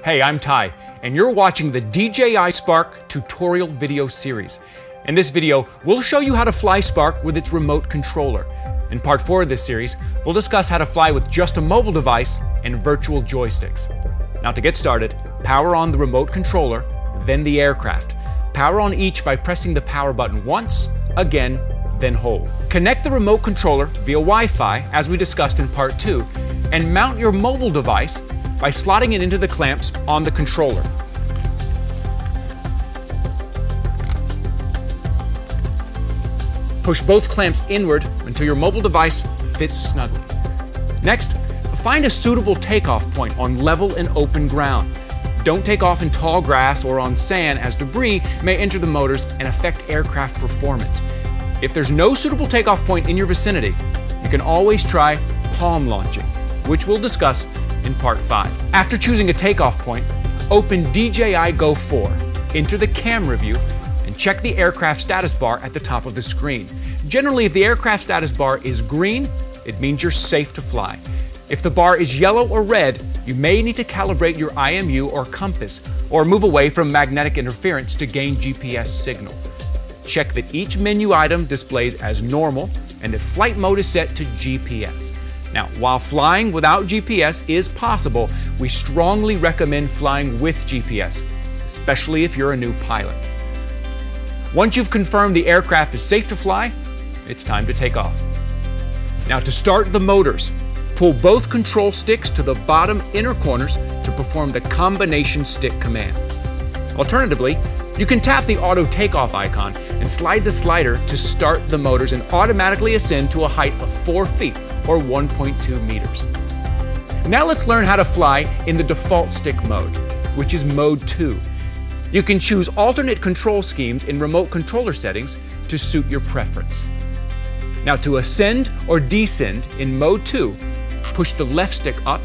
Hey, I'm Ty, and you're watching the DJI Spark tutorial video series. In this video, we'll show you how to fly Spark with its remote controller. In part 4 of this series, we'll discuss how to fly with just a mobile device and virtual joysticks. Now to get started, power on the remote controller, then the aircraft. Power on each by pressing the power button once, again, then hold. Connect the remote controller via Wi-Fi, as we discussed in part 2, and mount your mobile device by slotting it into the clamps on the controller. Push both clamps inward until your mobile device fits snugly. Next, find a suitable takeoff point on level and open ground. Don't take off in tall grass or on sand, as debris may enter the motors and affect aircraft performance. If there's no suitable takeoff point in your vicinity, you can always try palm launching, which we'll discuss in part 5. After choosing a takeoff point, open DJI Go 4, enter the camera view, and check the aircraft status bar at the top of the screen. Generally, if the aircraft status bar is green, it means you're safe to fly. If the bar is yellow or red, you may need to calibrate your IMU or compass, or move away from magnetic interference to gain GPS signal. Check that each menu item displays as normal and that flight mode is set to GPS. Now, while flying without GPS is possible, we strongly recommend flying with GPS, especially if you're a new pilot. Once you've confirmed the aircraft is safe to fly, it's time to take off. Now, to start the motors, pull both control sticks to the bottom inner corners to perform the combination stick command. Alternatively, you can tap the auto takeoff icon and slide the slider to start the motors and automatically ascend to a height of 4 feet or 1.2 meters. Now let's learn how to fly in the default stick mode, which is mode 2. You can choose alternate control schemes in remote controller settings to suit your preference. Now to ascend or descend in mode 2, push the left stick up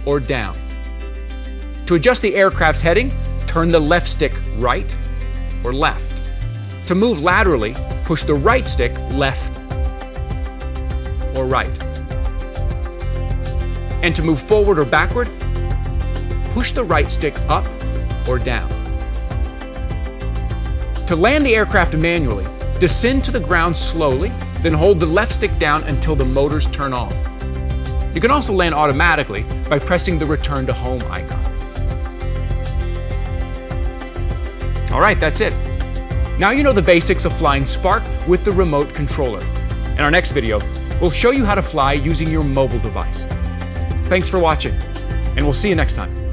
or down. To adjust the aircraft's heading, turn the left stick right or left. To move laterally, push the right stick left or right. And to move forward or backward, push the right stick up or down. To land the aircraft manually, descend to the ground slowly, then hold the left stick down until the motors turn off. You can also land automatically by pressing the return to home icon. All right, that's it. Now you know the basics of flying Spark with the remote controller. In our next video, we'll show you how to fly using your mobile device. Thanks for watching, and we'll see you next time.